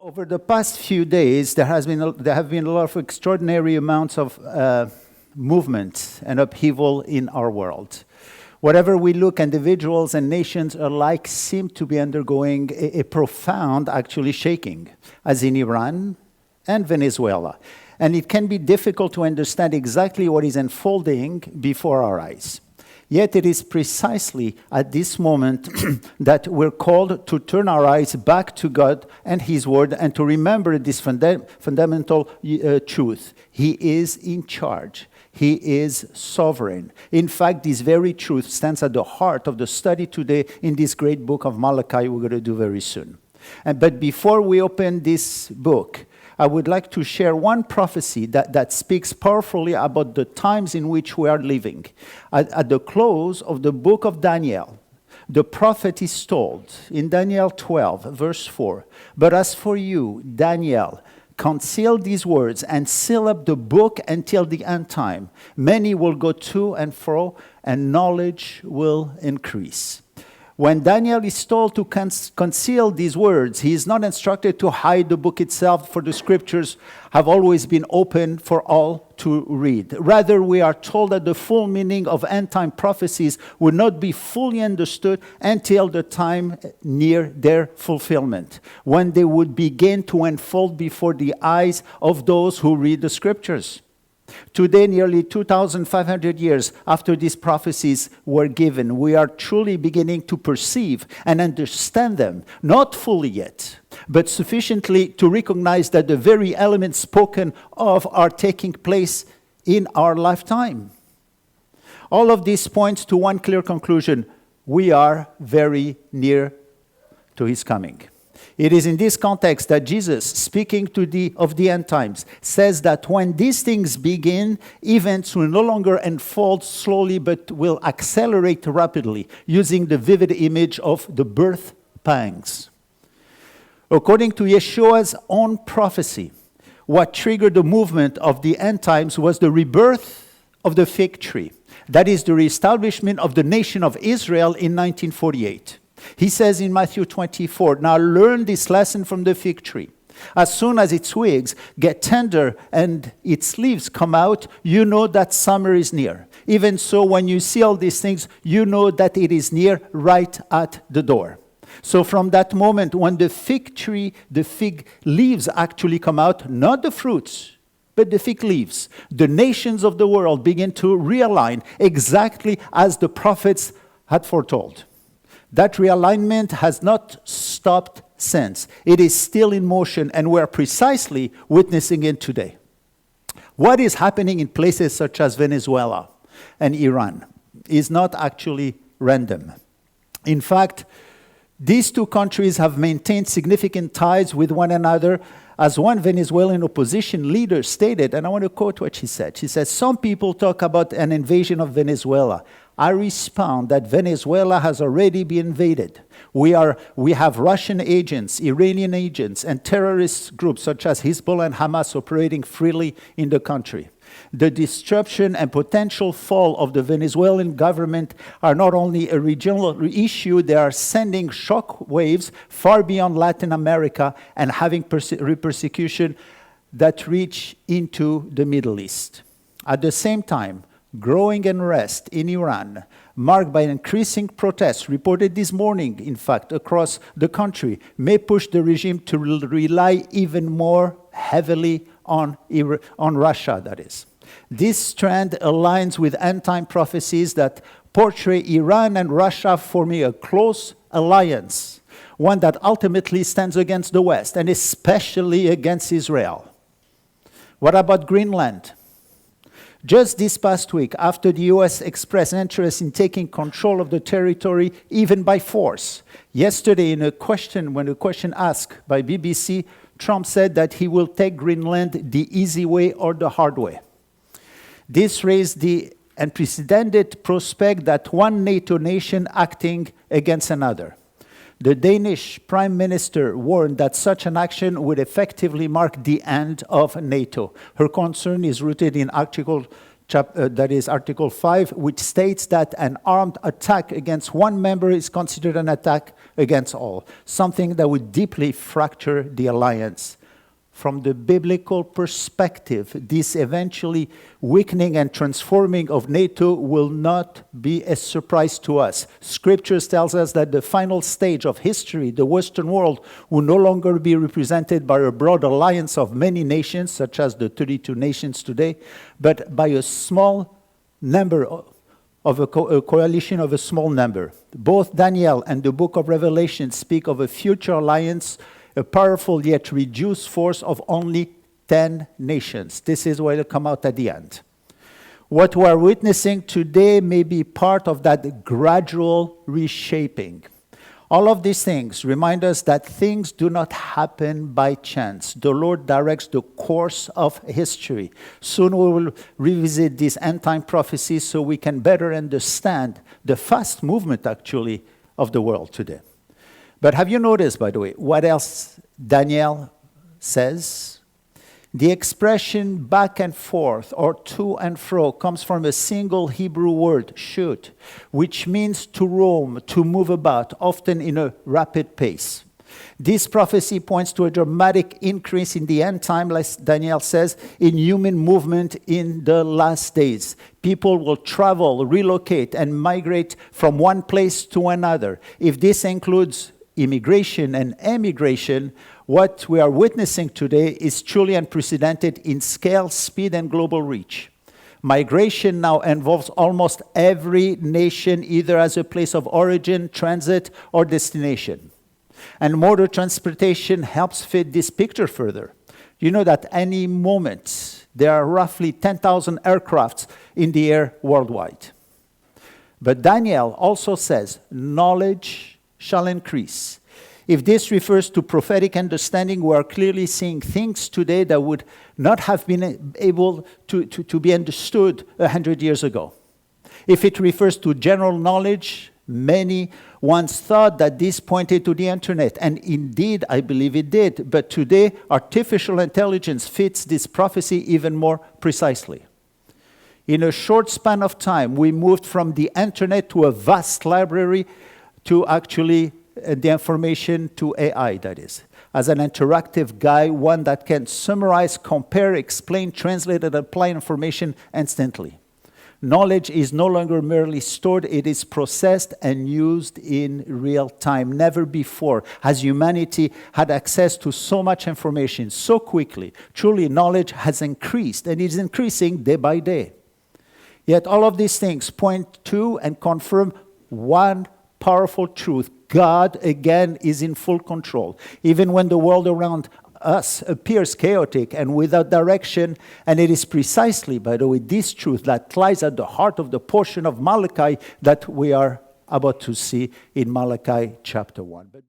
Over the past few days, there have been a lot of extraordinary amounts of movement and upheaval in our world. Wherever we look, individuals and nations alike seem to be undergoing a profound, actually shaking, as in Iran and Venezuela. And it can be difficult to understand exactly what is unfolding before our eyes. Yet it is precisely at this moment that we're called to turn our eyes back to God and His Word and to remember this fundamental truth. He is in charge. He is sovereign. In fact, this very truth stands at the heart of the study today in this great book of Malachi we're going to do very soon. But before we open this book, I would like to share one prophecy that speaks powerfully about the times in which we are living. At the close of the book of Daniel, the prophet is told in Daniel 12, verse 4, "But as for you, Daniel, conceal these words and seal up the book until the end time. Many will go to and fro, and knowledge will increase." When Daniel is told to conceal these words, he is not instructed to hide the book itself, for the scriptures have always been open for all to read. Rather, we are told that the full meaning of end-time prophecies would not be fully understood until the time near their fulfillment, when they would begin to unfold before the eyes of those who read the scriptures. Today, nearly 2,500 years after these prophecies were given, we are truly beginning to perceive and understand them, not fully yet, but sufficiently to recognize that the very elements spoken of are taking place in our lifetime. All of this points to one clear conclusion: we are very near to His coming. It is in this context that Jesus, speaking of the end times, says that when these things begin, events will no longer unfold slowly but will accelerate rapidly, using the vivid image of the birth pangs. According to Yeshua's own prophecy, what triggered the movement of the end times was the rebirth of the fig tree. That is the reestablishment of the nation of Israel in 1948. He says in Matthew 24, "Now learn this lesson from the fig tree. As soon as its twigs get tender and its leaves come out, you know that summer is near. Even so, when you see all these things, you know that it is near, right at the door." So from that moment, when the fig leaves actually come out, not the fruits, but the fig leaves, the nations of the world begin to realign exactly as the prophets had foretold. That realignment has not stopped since. It is still in motion, and we are precisely witnessing it today. What is happening in places such as Venezuela and Iran is not actually random. In fact, these two countries have maintained significant ties with one another, as one Venezuelan opposition leader stated, and I want to quote what she said. She says, "Some people talk about an invasion of Venezuela. I respond that Venezuela has already been invaded. We have Russian agents, Iranian agents, and terrorist groups such as Hezbollah and Hamas operating freely in the country. The disruption and potential fall of the Venezuelan government are not only a regional issue, they are sending shock waves far beyond Latin America and having repercussions that reach into the Middle East. At the same time, growing unrest in Iran, marked by increasing protests, reported this morning, in fact, across the country, may push the regime to rely even more heavily on Russia, that is. This trend aligns with end-time prophecies that portray Iran and Russia forming a close alliance, one that ultimately stands against the West, and especially against Israel. What about Greenland? Just this past week, after the U.S. expressed interest in taking control of the territory, even by force, yesterday when a question asked by BBC, Trump said that he will take Greenland the easy way or the hard way. This raised the unprecedented prospect that one NATO nation acting against another. The Danish Prime Minister warned that such an action would effectively mark the end of NATO. Her concern is rooted in Article that is Article 5, which states that an armed attack against one member is considered an attack against all, something that would deeply fracture the alliance. From the biblical perspective, this eventually weakening and transforming of NATO will not be a surprise to us. Scriptures tells us that the final stage of history, the Western world, will no longer be represented by a broad alliance of many nations, such as the 32 nations today, but by a small number of a coalition of a small number. Both Daniel and the book of Revelation speak of a future alliance, a powerful yet reduced force of only 10 nations. This is what will come out at the end. What we are witnessing today may be part of that gradual reshaping. All of these things remind us that things do not happen by chance. The Lord directs the course of history. Soon we will revisit these end-time prophecies so we can better understand the fast movement, actually, of the world today. But have you noticed, by the way, what else Daniel says? The expression back and forth or to and fro comes from a single Hebrew word, shut, which means to roam, to move about, often in a rapid pace. This prophecy points to a dramatic increase in the end time, like Daniel says, in human movement in the last days. People will travel, relocate, and migrate from one place to another. If this includes immigration and emigration, what we are witnessing today is truly unprecedented in scale, speed, and global reach. Migration now involves almost every nation, either as a place of origin, transit, or destination. And motor transportation helps fit this picture further. You know that any moment, there are roughly 10,000 aircrafts in the air worldwide. But Daniel also says, knowledge shall increase. If this refers to prophetic understanding, we are clearly seeing things today that would not have been able to be understood 100 years ago. If it refers to general knowledge, many once thought that this pointed to the internet, and indeed, I believe it did. But today, artificial intelligence fits this prophecy even more precisely. In a short span of time, we moved from the internet to a vast library to actually the information to AI, that is. As an interactive guide, one that can summarize, compare, explain, translate, and apply information instantly. Knowledge is no longer merely stored, it is processed and used in real time. Never before has humanity had access to so much information so quickly. Truly, knowledge has increased, and is increasing day by day. Yet all of these things point to and confirm one powerful truth. God, again, is in full control. Even when the world around us appears chaotic and without direction, and it is precisely, by the way, this truth that lies at the heart of the portion of Malachi that we are about to see in Malachi chapter 1.